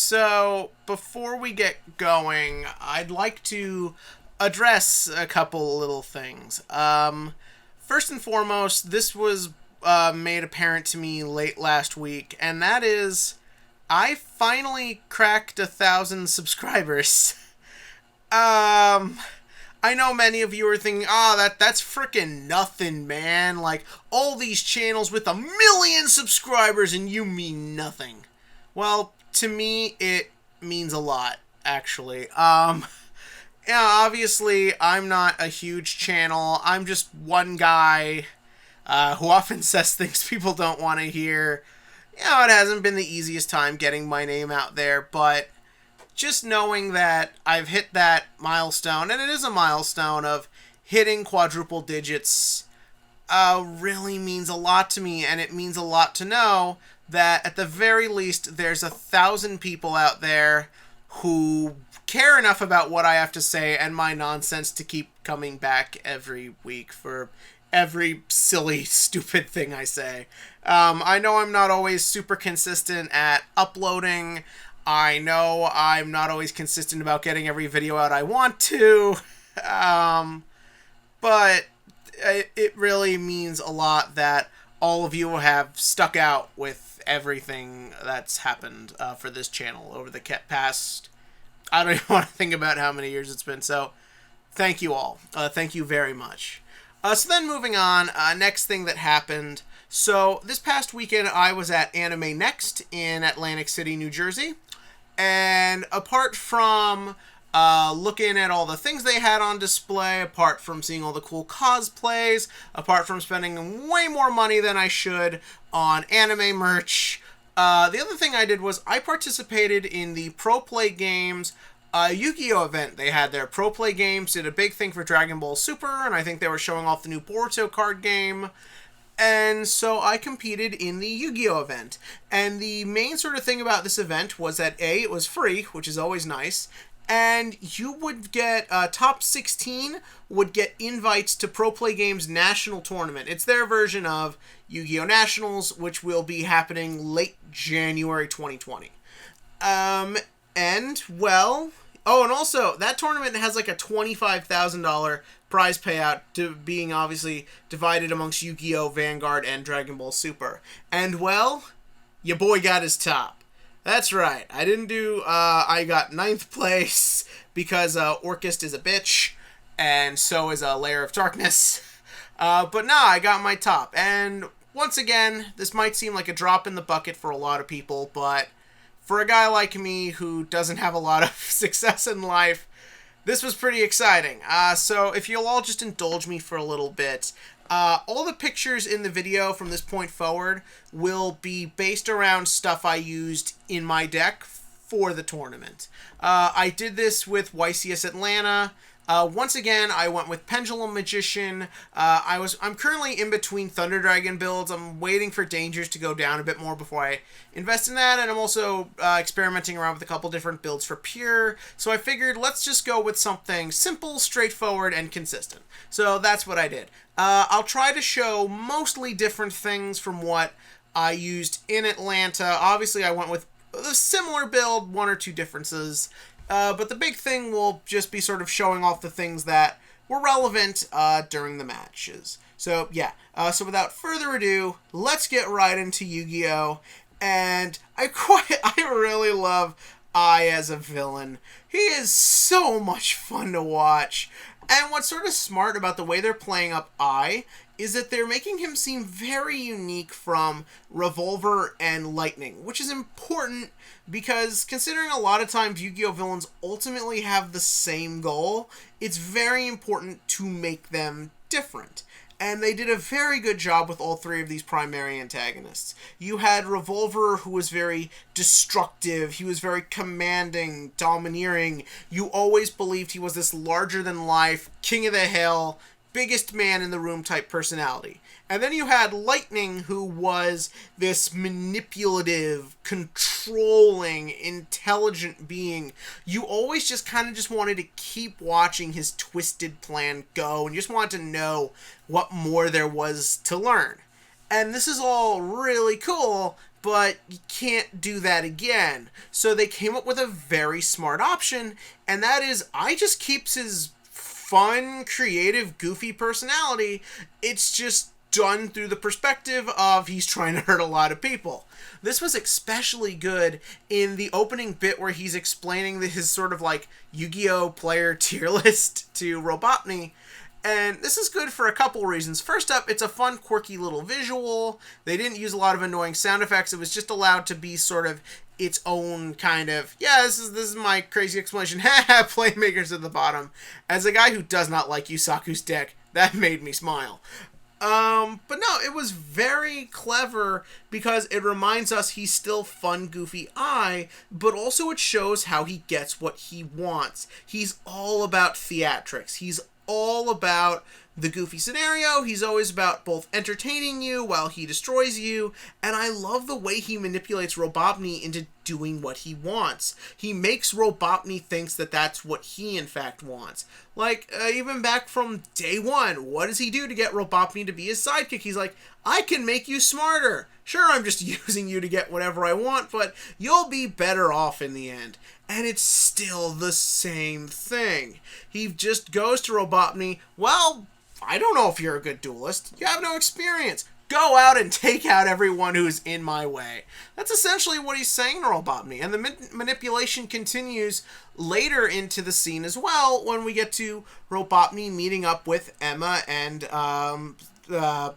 So, before we get going, I'd like to address a couple little things. First and foremost, this was made apparent to me late last week, and that is I finally cracked 1,000 subscribers. I know many of you are thinking, that's freaking nothing, man. Like, all these channels with 1,000,000 subscribers and you mean nothing. Well, to me, it means a lot, actually. Yeah, obviously, I'm not a huge channel. I'm just one guy who often says things people don't want to hear. It hasn't been the easiest time getting my name out there, but just knowing that I've hit that milestone, and it is a milestone of hitting quadruple digits, really means a lot to me, and it means a lot to know that at the very least there's 1,000 people out there who care enough about what I have to say and my nonsense to keep coming back every week for every silly, stupid thing I say. I know I'm not always super consistent at uploading. I know I'm not always consistent about getting every video out I want to, but it really means a lot that all of you have stuck out with everything that's happened for this channel over the past, I don't even want to think about how many years it's been, so thank you all. Thank you very much. So then moving on, next thing that happened. So this past weekend I was at Anime Next in Atlantic City, New Jersey. And apart from looking at all the things they had on display, apart from seeing all the cool cosplays, apart from spending way more money than I should on anime merch, the other thing I did was I participated in the Pro Play Games Yu-Gi-Oh event they had there. Pro Play Games did a big thing for Dragon Ball Super, and I think they were showing off the new Boruto card game. And so I competed in the Yu-Gi-Oh event. And the main sort of thing about this event was that A, it was free, which is always nice, and you would get, top 16 would get invites to Pro Play Games National Tournament. It's their version of Yu-Gi-Oh! Nationals, which will be happening late January 2020. And also, that tournament has like a $25,000 prize payout to being obviously divided amongst Yu-Gi-Oh!, Vanguard, and Dragon Ball Super. And, well, your boy got his top. That's right. I didn't do, I got 9th place because Orchist is a bitch, and so is a Layer of Darkness. But nah, I got my top. And once again, this might seem like a drop in the bucket for a lot of people, but for a guy like me who doesn't have a lot of success in life, this was pretty exciting. So if you'll all just indulge me for a little bit, all the pictures in the video from this point forward will be based around stuff I used in my deck for the tournament. I did this with YCS Atlanta. Once again, I went with Pendulum Magician. I'm currently in between Thunder Dragon builds. I'm waiting for Dangers to go down a bit more before I invest in that, and I'm also experimenting around with a couple different builds for Pure. So I figured let's just go with something simple, straightforward, and consistent. So that's what I did. I'll try to show mostly different things from what I used in Atlanta. Obviously, I went with a similar build, one or two differences. But the big thing will just be sort of showing off the things that were relevant during the matches. So, yeah. So without further ado, let's get right into Yu-Gi-Oh! And I really love Ai as a villain. He is so much fun to watch. And what's sort of smart about the way they're playing up Ai is that they're making him seem very unique from Revolver and Lightning, which is important because considering a lot of times Yu-Gi-Oh! Villains ultimately have the same goal, it's very important to make them different. And they did a very good job with all three of these primary antagonists. You had Revolver, who was very destructive, he was very commanding, domineering. You always believed he was this larger-than-life, king of the hill, biggest man in the room type personality. And then you had Lightning, who was this manipulative, controlling, intelligent being. You always just kind of just wanted to keep watching his twisted plan go, and you just wanted to know what more there was to learn. And this is all really cool but you can't do that again. So they came up with a very smart option, and that is I just keeps his fun, creative, goofy personality. It's just done through the perspective of he's trying to hurt a lot of people. This was especially good in the opening bit where he's explaining his sort of like Yu-Gi-Oh player tier list to Robotnik. And this is good for a couple reasons. First up, it's a fun, quirky little visual. They didn't use a lot of annoying sound effects. It was just allowed to be sort of its own kind of, yeah, this is my crazy explanation. Ha playmakers at the bottom. As a guy who does not like Yusaku's deck, that made me smile. But no, it was very clever because it reminds us he's still fun, goofy Ai, but also it shows how he gets what he wants. He's all about theatrics. He's all about the goofy scenario. He's always about both entertaining you while he destroys you, and I love the way he manipulates Robotnik into doing what he wants. He makes Robotnik thinks that that's what he in fact wants. Like, even back from day one, what does he do to get Robotnik to be his sidekick? He's like, I can make you smarter. Sure, I'm just using you to get whatever I want, but you'll be better off in the end. And it's still the same thing. He just goes to Robotnik, well, I don't know if you're a good duelist. You have no experience. Go out and take out everyone who's in my way. That's essentially what he's saying to Robotnik. And the manipulation continues later into the scene as well when we get to Robotnik meeting up with Emma and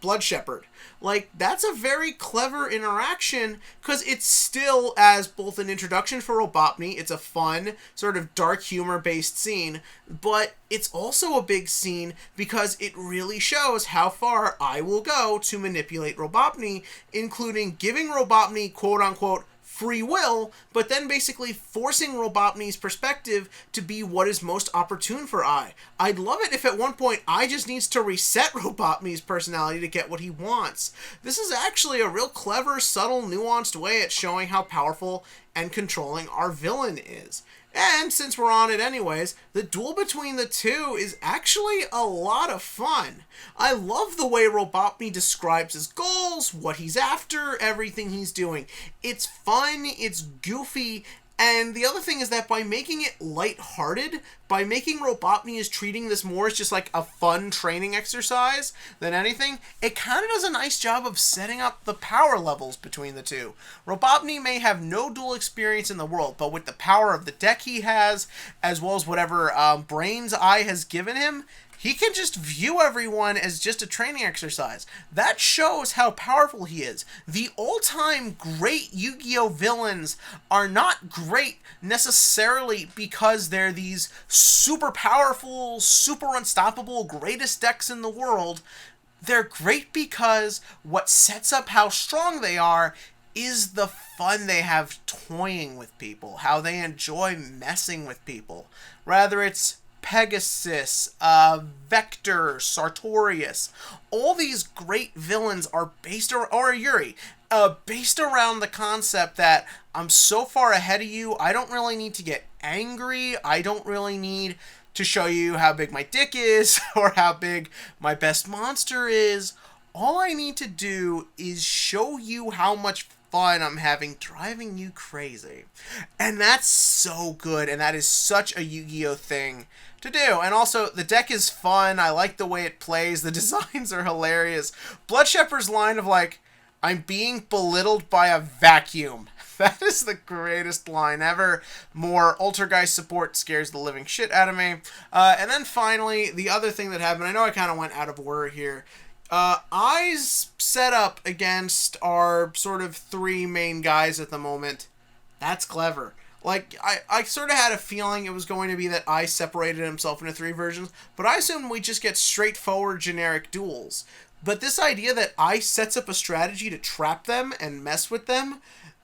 Blood Shepherd. Like, that's a very clever interaction because it's still as both an introduction for Robotnik, it's a fun, sort of dark humor-based scene, but it's also a big scene because it really shows how far I will go to manipulate Robotnik, including giving Robotnik, quote-unquote, free will, but then basically forcing Robotnik's perspective to be what is most opportune for Ai. I'd love it if at one point Ai just needs to reset Robotnik's personality to get what he wants. This is actually a real clever, subtle, nuanced way at showing how powerful and controlling our villain is. And since we're on it anyways, the duel between the two is actually a lot of fun. I love the way Robotnik describes his goals, what he's after, everything he's doing. It's fun, it's goofy, and the other thing is that by making it lighthearted, by making Robotnik is treating this more as just like a fun training exercise than anything, it kind of does a nice job of setting up the power levels between the two. Robotnik may have no duel experience in the world, but with the power of the deck he has, as well as whatever brains Ai has given him, he can just view everyone as just a training exercise. That shows how powerful he is. The all-time great Yu-Gi-Oh villains are not great necessarily because they're these super powerful, super unstoppable, greatest decks in the world. They're great because what sets up how strong they are is the fun they have toying with people, how they enjoy messing with people. Rather it's Pegasus, Vector, Sartorius. All these great villains are based around, or Yuri, based around the concept that I'm so far ahead of you, I don't really need to get angry, I don't really need to show you how big my dick is, or how big my best monster is. All I need to do is show you how much fun I'm having driving you crazy. And that's so good, and that is such a Yu-Gi-Oh thing to do. And also, the deck is fun, I like the way it plays, the designs are hilarious. Blood Shepherd's line of like, I'm being belittled by a vacuum. That is the greatest line ever. More Altergeist support scares the living shit out of me. And then finally, the other thing that happened, I know I kind of went out of order here, Ai's set up against our sort of three main guys at the moment. That's clever. Like, I sort of had a feeling it was going to be that Ai separated himself into three versions, but I assumed we just get straightforward generic duels. But this idea that Ai sets up a strategy to trap them and mess with them,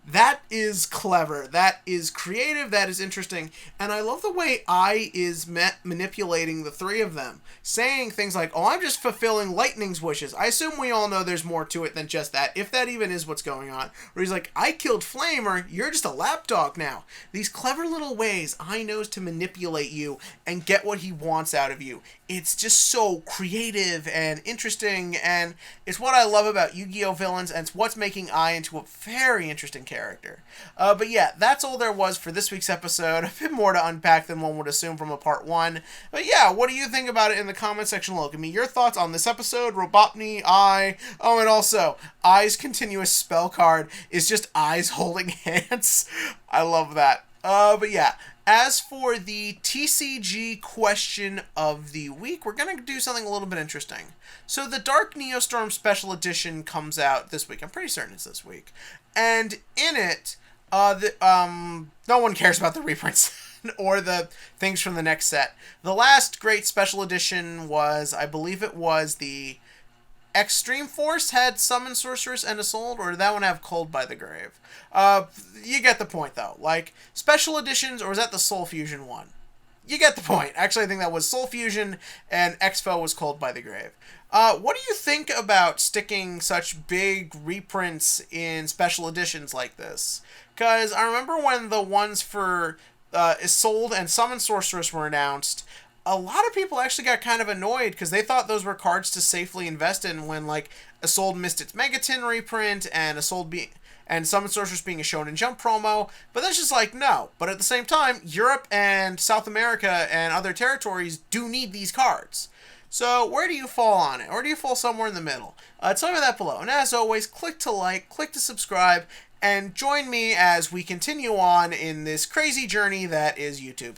That is clever. That is creative. That is interesting. And I love the way I is manipulating the three of them, saying things like, oh, I'm just fulfilling Lightning's wishes. I assume we all know there's more to it than just that, if that even is what's going on. Where he's like, I killed Flamer, you're just a lapdog now. These clever little ways I knows to manipulate you and get what he wants out of you. It's just so creative and interesting, and it's what I love about Yu-Gi-Oh! Villains, and it's what's making I into a very interesting character. But yeah, that's all there was for this week's episode. A bit more to unpack than one would assume from a part 1. But yeah, what do you think about it in the comment section below? Give me your thoughts on this episode, Robotnik, I. Oh, and also, I's continuous spell card is just eyes holding hands. I love that. But yeah, as for the TCG question of the week, we're going to do something a little bit interesting. So the Dark Neostorm Special Edition comes out this week. I'm pretty certain it's this week. And in it, no one cares about the reprints or the things from the next set. The last great special edition was, I believe it was the Extreme Force had Summon, Sorceress, and Assault, or did that one have Cold by the Grave? You get the point, though. Like, special editions, or was that the Soul Fusion one? You get the point. Actually, I think that was Soul Fusion, and Expo was Cold by the Grave. What do you think about sticking such big reprints in special editions like this? Because I remember when the ones for Isolde and Summon Sorceress were announced, a lot of people actually got kind of annoyed because they thought those were cards to safely invest in when, like, Isolde missed its Megatin reprint and and Summon Sorceress being a Shonen Jump promo, but that's just like, no. But at the same time, Europe and South America and other territories do need these cards. So where do you fall on it? Or do you fall somewhere in the middle? Tell me that below. And as always, click to like, click to subscribe, and join me as we continue on in this crazy journey that is YouTube.